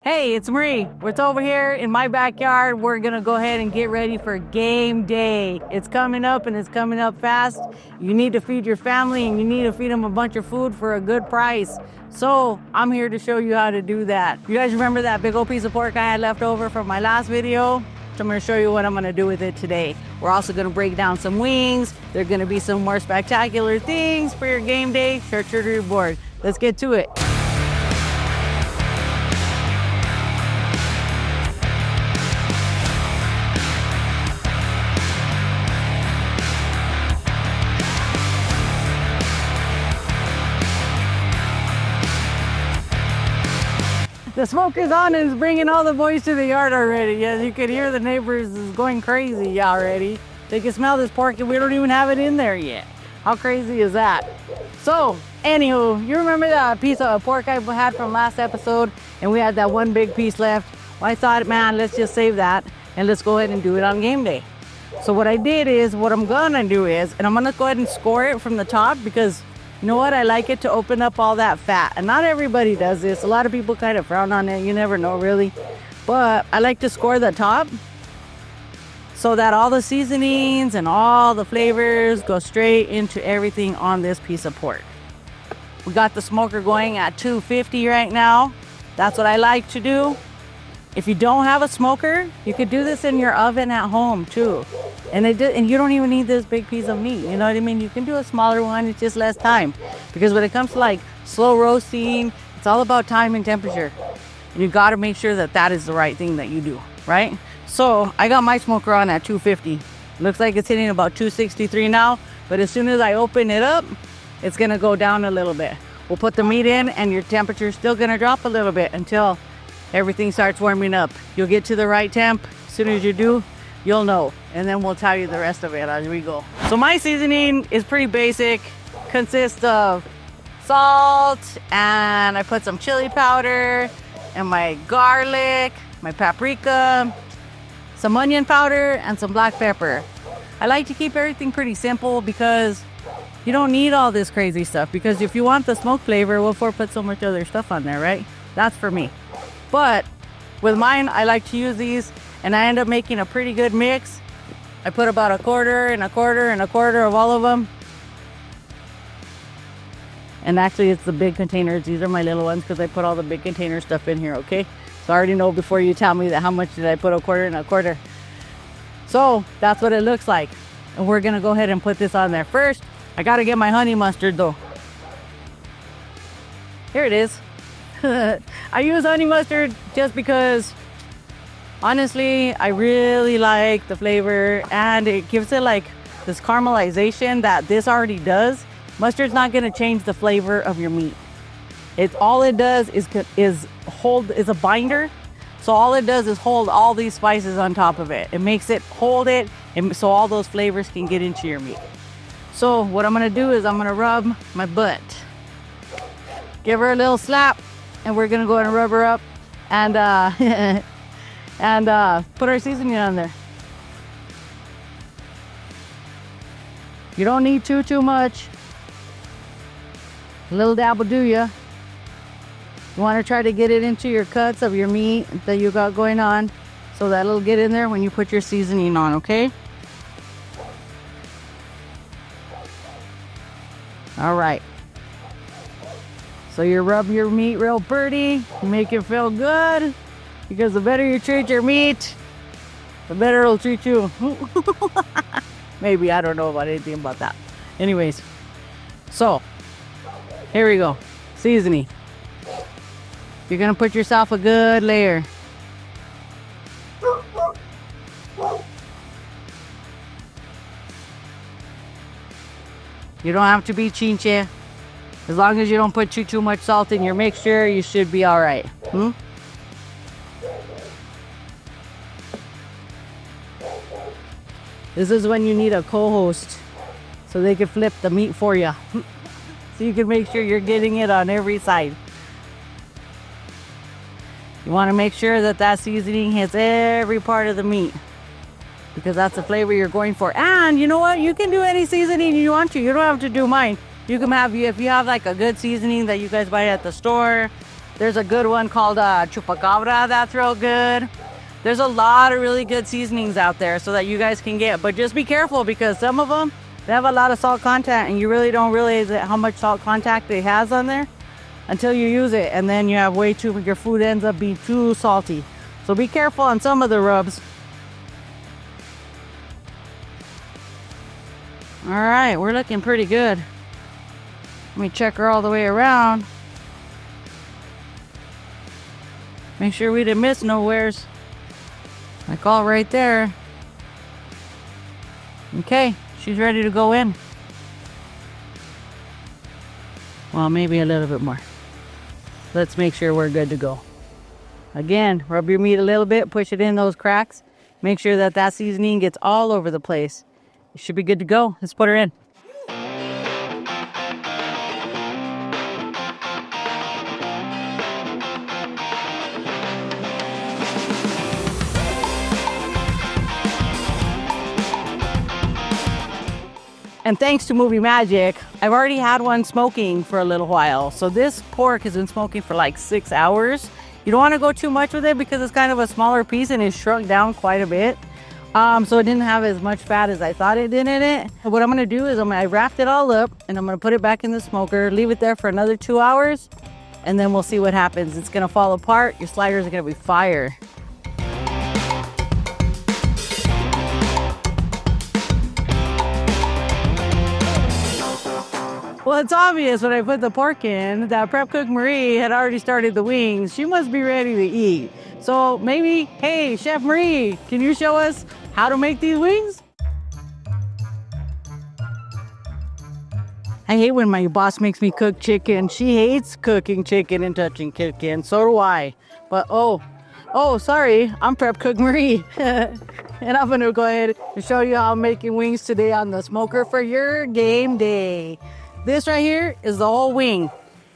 Hey, it's Marie. We're over here in my backyard. We're gonna go ahead and get ready for game day. It's coming up and it's coming up fast. You need to feed your family and you need to feed them a bunch of food for a good price. So I'm here to show you how to do that. You guys remember that big old piece of pork I had left over from my last video? So I'm gonna show you what I'm gonna do with it today. We're also gonna break down some wings. There are gonna be some more spectacular things for your game day charcuterie board. Let's get to it. The smoke is on and it's bringing all the boys to the yard already. Yes, you can hear the neighbors is going crazy already. They can smell this pork and we don't even have it in there yet. How crazy is that? So, anywho, you remember that piece of pork I had from last episode and we had that one big piece left? Well, I thought, man, let's just save that and let's go ahead and do it on game day. So what I did is, what I'm gonna do is, and I'm gonna go ahead and score it from the top because you know what? I like it to open up all that fat. And not everybody does this. A lot of people kind of frown on it. You never know really. But I like to score the top so that all the seasonings and all the flavors go straight into everything on this piece of pork. We got the smoker going at 250 right now. That's what I like to do. If you don't have a smoker, you could do this in your oven at home too. And you don't even need this big piece of meat. You know what I mean? You can do a smaller one. It's just less time. Because when it comes to like slow roasting, it's all about time and temperature. And you got to make sure that that is the right thing that you do, right? So I got my smoker on at 250. Looks like it's hitting about 263 now. But as soon as I open it up, it's going to go down a little bit. We'll put the meat in and your temperature is still going to drop a little bit until everything starts warming up. You'll get to the right temp. As soon as you do, you'll know. And then we'll tell you the rest of it as we go. So my seasoning is pretty basic. Consists of salt, and I put some chili powder, and my garlic, my paprika, some onion powder, and some black pepper. I like to keep everything pretty simple because you don't need all this crazy stuff. Because if you want the smoke flavor, what for put so much other stuff on there, right? That's for me. But with mine, I like to use these and I end up making a pretty good mix. I put about a quarter and a quarter and a quarter of all of them. And actually it's the big containers. These are my little ones because I put all the big container stuff in here, okay? So I already know before you tell me that how much did I put a quarter and a quarter. So that's what it looks like. And we're gonna go ahead and put this on there. First, I gotta get my honey mustard though. Here it is. I use honey mustard just because honestly I really like the flavor and it gives it like this caramelization that this already does. Mustard's not going to change the flavor of your meat. All it does is a binder. So all it does is hold all these spices on top of it. It makes it hold it and so all those flavors can get into your meat. So what I'm going to do is I'm going to rub my butt. Give her a little slap. And we're gonna go ahead and rub her up and put our seasoning on there. You don't need too much. A little dab will do ya. You want to try to get it into your cuts of your meat that you got going on, so that it'll get in there when you put your seasoning on, okay? All right. So you rub your meat real pretty, make it feel good, because the better you treat your meat, the better it'll treat you. Maybe, I don't know about anything about that. Anyways, so here we go. Seasoning. You're gonna put yourself a good layer. You don't have to be chinche. As long as you don't put too much salt in your mixture, you should be all right. This is when you need a co-host so they can flip the meat for you. So you can make sure you're getting it on every side. You want to make sure that that seasoning hits every part of the meat because that's the flavor you're going for. And you know what? You can do any seasoning you want to. You don't have to do mine. You can have, if you have like a good seasoning that you guys buy at the store, There's a good one called chupacabra that's real good. There's a lot of really good seasonings out there so that you guys can get, but just be careful because some of them, they have a lot of salt content and you really don't realize how much salt content it has on there until you use it, and then you have way too, your food ends up being too salty. So be careful on some of the rubs. All right, we're looking pretty good. Let me check her all the way around. Make sure we didn't miss nowheres. Like all right there. Okay, she's ready to go in. Well, maybe a little bit more. Let's make sure we're good to go. Again, rub your meat a little bit, push it in those cracks. Make sure that that seasoning gets all over the place. It should be good to go. Let's put her in. And thanks to Movie Magic, I've already had one smoking for a little while. So this pork has been smoking for like 6 hours. You don't want to go too much with it because it's kind of a smaller piece and it's shrunk down quite a bit. So it didn't have as much fat as I thought it did in it. What I'm going to do is I wrapped it all up and I'm going to put it back in the smoker, leave it there for another 2 hours, and then we'll see what happens. It's going to fall apart. Your sliders are going to be fire. Well, it's obvious when I put the pork in that Prep Cook Marie had already started the wings. She must be ready to eat. So maybe, hey, Chef Marie, can you show us how to make these wings? I hate when my boss makes me cook chicken. She hates cooking chicken and touching chicken. So do I. But oh, sorry, I'm Prep Cook Marie. And I'm gonna go ahead and show you how I'm making wings today on the smoker for your game day. This right here is the whole wing.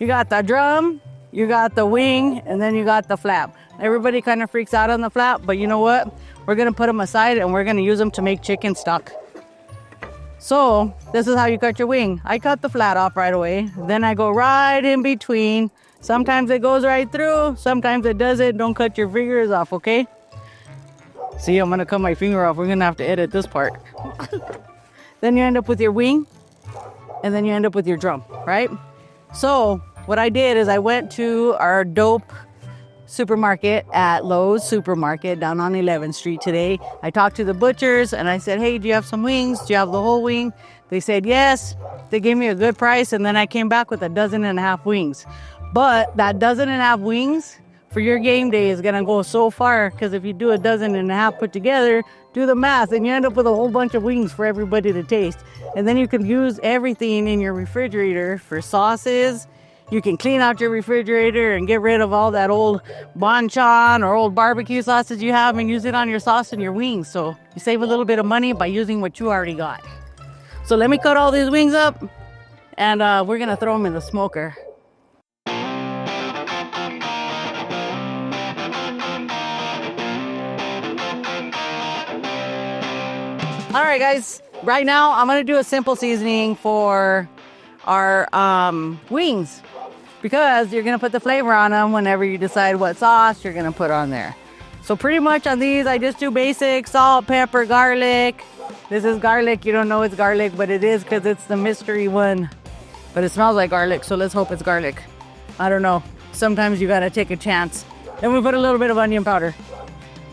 You got the drum, you got the wing, and then you got the flap. Everybody kind of freaks out on the flap, but you know what? We're gonna put them aside and we're gonna use them to make chicken stock. So this is how you cut your wing. I cut the flat off right away. Then I go right in between. Sometimes it goes right through, sometimes it doesn't. Don't cut your fingers off, okay? See, I'm gonna cut my finger off. We're gonna have to edit this part. Then you end up with your wing, and then you end up with your drum, right? So what I did is I went to our dope supermarket at Lowe's Supermarket down on 11th Street today. I talked to the butchers and I said, hey, do you have some wings? Do you have the whole wing? They said yes. They gave me a good price, and then I came back with 12.5 wings. But that 12.5 wings for your game day is gonna go so far, because if you do 12.5 put together, do the math, and you end up with a whole bunch of wings for everybody to taste. And then you can use everything in your refrigerator for sauces. You can clean out your refrigerator and get rid of all that old bonchon or old barbecue sauces you have and use it on your sauce and your wings. So you save a little bit of money by using what you already got. So let me cut all these wings up, and we're gonna throw them in the smoker. All right, guys, right now I'm gonna do a simple seasoning for our wings, because you're gonna put the flavor on them whenever you decide what sauce you're gonna put on there. So pretty much on these, I just do basic salt, pepper, garlic. This is garlic. You don't know it's garlic, but it is because it's the mystery one. But it smells like garlic, so let's hope it's garlic. I don't know. Sometimes you gotta take a chance. Then we put a little bit of onion powder.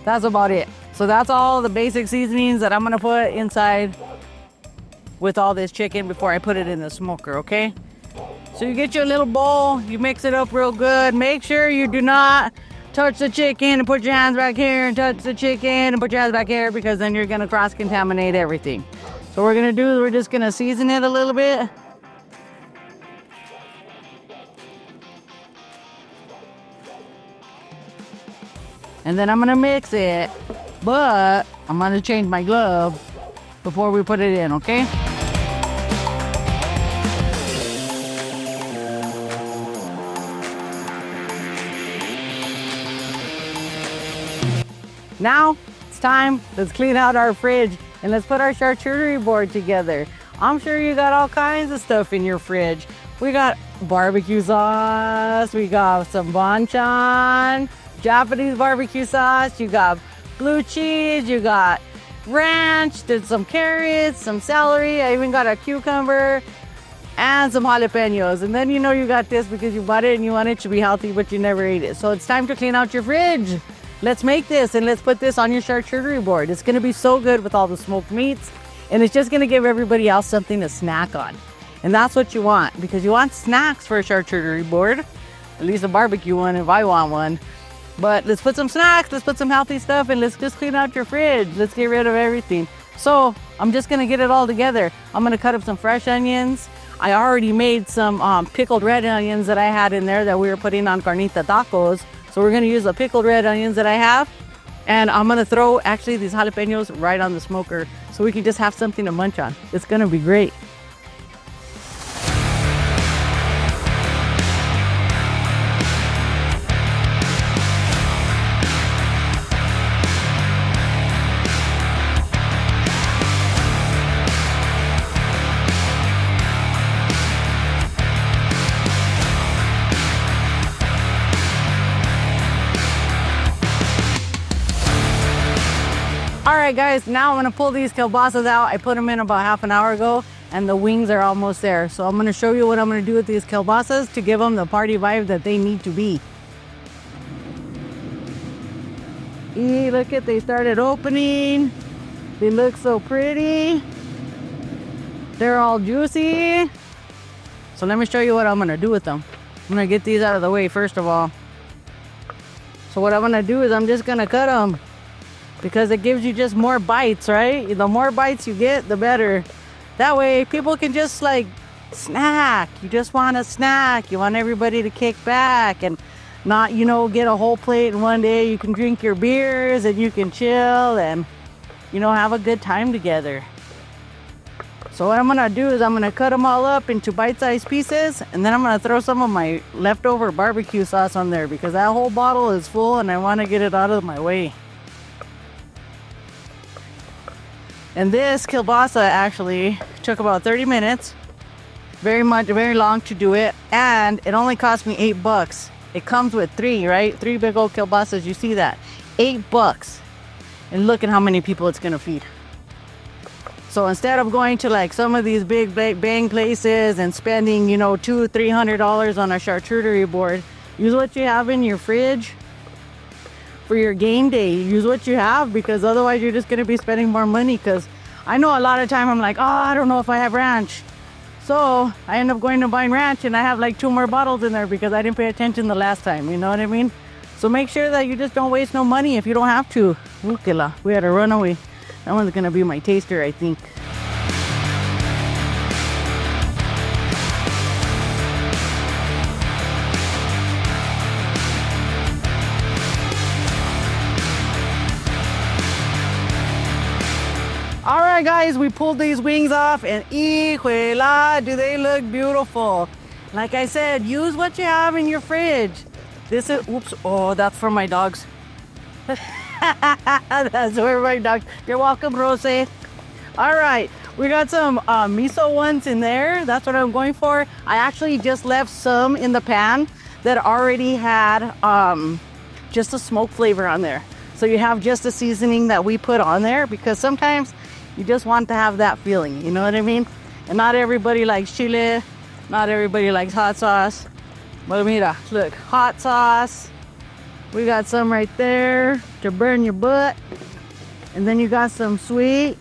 That's about it. So that's all the basic seasonings that I'm gonna put inside with all this chicken before I put it in the smoker, okay? So you get your little bowl, you mix it up real good. Make sure you do not touch the chicken and put your hands back here and touch the chicken and put your hands back here, because then you're gonna cross-contaminate everything. So what we're gonna do is we're just gonna season it a little bit. And then I'm gonna mix it, but I'm gonna change my glove before we put it in, okay? Now it's time. Let's clean out our fridge and let's put our charcuterie board together. I'm sure you got all kinds of stuff in your fridge. We got barbecue sauce. We got some banchan, Japanese barbecue sauce. You got blue cheese. You got ranch. There's some carrots, some celery. I even got a cucumber and some jalapenos. And then you know you got this because you bought it and you want it to be healthy, but you never ate it. So it's time to clean out your fridge. Let's make this and let's put this on your charcuterie board. It's gonna be so good with all the smoked meats, and it's just gonna give everybody else something to snack on. And that's what you want, because you want snacks for a charcuterie board, at least a barbecue one if I want one. But let's put some snacks, let's put some healthy stuff, and let's just clean out your fridge. Let's get rid of everything. So I'm just gonna get it all together. I'm gonna cut up some fresh onions. I already made some pickled red onions that I had in there that we were putting on carnita tacos. So we're gonna use the pickled red onions that I have. And I'm gonna throw actually these jalapenos right on the smoker so we can just have something to munch on. It's gonna be great. All right guys, now I'm gonna pull these kielbasas out. I put them in about half an hour ago and the wings are almost there. So I'm gonna show you what I'm gonna do with these kielbasas to give them the party vibe that they need to be. Look at, they started opening. They look so pretty. They're all juicy. So let me show you what I'm gonna do with them. I'm gonna get these out of the way first of all. So what I'm gonna do is I'm just gonna cut them, because it gives you just more bites, right? The more bites you get, the better. That way people can just like snack. You just want a snack. You want everybody to kick back and not, you know, get a whole plate in one day. You can drink your beers and you can chill and, you know, have a good time together. So what I'm gonna do is I'm gonna cut them all up into bite-sized pieces, and then I'm gonna throw some of my leftover barbecue sauce on there because that whole bottle is full and I wanna get it out of my way. And this kielbasa actually took about 30 minutes. Very long to do it. And it only cost me $8. It comes with 3, right? 3 big old kielbasas, you see that? $8. And look at how many people it's gonna feed. So instead of going to like some of these big bang places and spending, you know, $200-300 on a charcuterie board, use what you have in your fridge for your game day. Use what you have, because otherwise you're just going to be spending more money. Because I know a lot of time I'm like, oh, I don't know if I have ranch. So I end up going to buying ranch and I have like 2 more bottles in there because I didn't pay attention the last time. You know what I mean? So make sure that you just don't waste no money if you don't have to. We had a runaway. That one's going to be my taster, I think. All right, guys, we pulled these wings off and hijuela, do they look beautiful. Like I said, use what you have in your fridge. This is, oops, oh, that's for my dogs. That's for my dogs. You're welcome, Rose. All right, we got some miso ones in there. That's what I'm going for. I actually just left some in the pan that already had just a smoke flavor on there. So you have just the seasoning that we put on there, because sometimes you just want to have that feeling, you know what I mean? And not everybody likes chile, not everybody likes hot sauce. But mira, look, hot sauce. We got some right there to burn your butt. And then you got some sweet.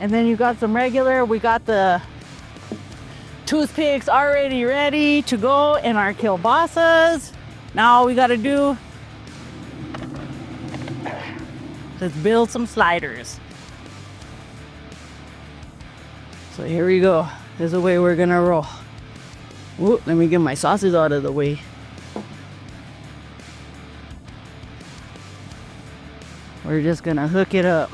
And then you got some regular. We got the toothpicks already ready to go in our kielbasas. Now all we gotta do, let's build some sliders. So here we go. This is the way we're gonna roll. Ooh, let me get my sauces out of the way. We're just gonna hook it up.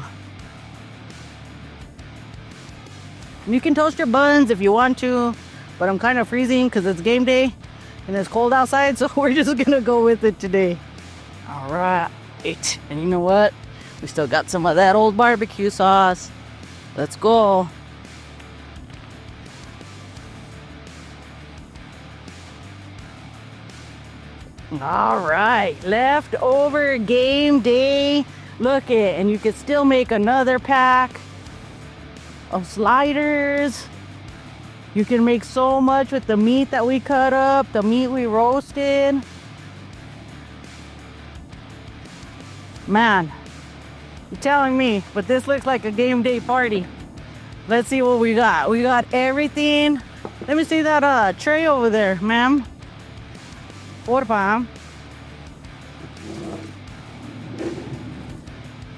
You can toast your buns if you want to, but I'm kind of freezing because it's game day and it's cold outside, so we're just gonna go with it today. All right, and you know what? We still got some of that old barbecue sauce. Let's go. All right, leftover game day. Look it, and you can still make another pack of sliders. You can make so much with the meat that we cut up, the meat we roasted. Man, you're telling me, but this looks like a game day party. Let's see what we got. We got everything. Let me see that tray over there, ma'am. Porfa.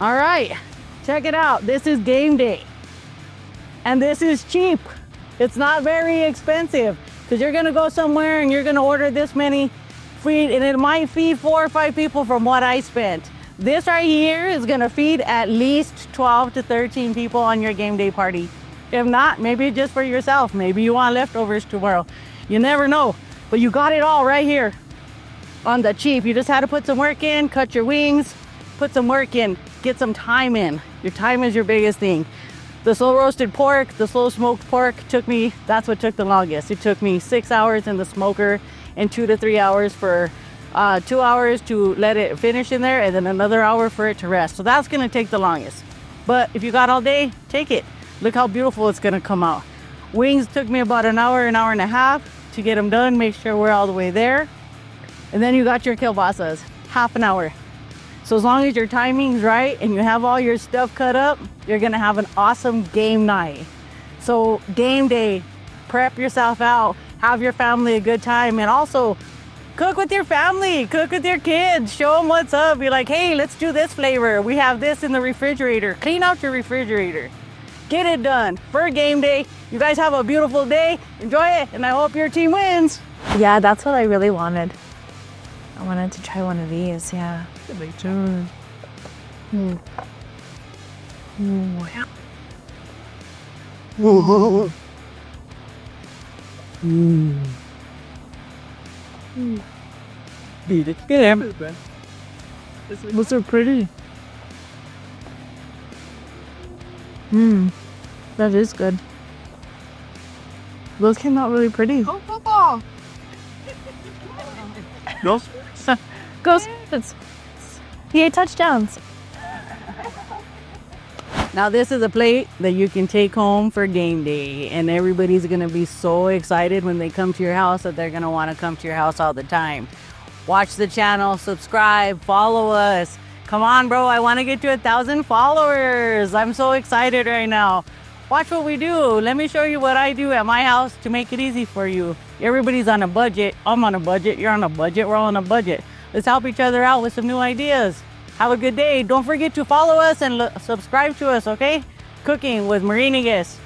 All right, check it out. This is game day. And this is cheap. It's not very expensive because you're gonna go somewhere and you're gonna order this many feed, and it might feed 4 or 5 people from what I spent. This right here is gonna feed at least 12 to 13 people on your game day party. If not, maybe just for yourself. Maybe you want leftovers tomorrow. You never know, but you got it all right here on the cheap. You just had to put some work in, cut your wings, put some work in, get some time in. Your time is your biggest thing. The slow roasted pork, the slow smoked pork that's what took the longest. It took me 6 hours in the smoker and 2 to 3 hours for 2 hours to let it finish in there, and then another hour for it to rest. So that's gonna take the longest. But if you got all day, take it. Look how beautiful it's gonna come out. Wings took me about an hour and a half to get them done. Make sure we're all the way there. And then you got your kielbasas, half an hour. So as long as your timing's right and you have all your stuff cut up, you're gonna have an awesome game night. So game day, prep yourself out, have your family a good time, and also cook with your family, cook with your kids, show them what's up. Be like, hey, let's do this flavor. We have this in the refrigerator. Clean out your refrigerator. Get it done for game day. You guys have a beautiful day. Enjoy it, and I hope your team wins. Yeah, that's what I really wanted. I wanted to try one of these, yeah. Stay tuned. Ooh, yeah. Beat it. Get him. What's so pretty? That is good. Those came out really pretty. Ghost? Ghost. He ate touchdowns. Now this is a plate that you can take home for game day, and everybody's gonna be so excited when they come to your house that they're gonna wanna come to your house all the time. Watch the channel, subscribe, follow us. Come on, bro, I wanna get to 1,000 followers. I'm so excited right now. Watch what we do. Let me show you what I do at my house to make it easy for you. Everybody's on a budget. I'm on a budget. You're on a budget. We're all on a budget. Let's help each other out with some new ideas. Have a good day. Don't forget to follow us and subscribe to us, okay? Cooking with Marinigas.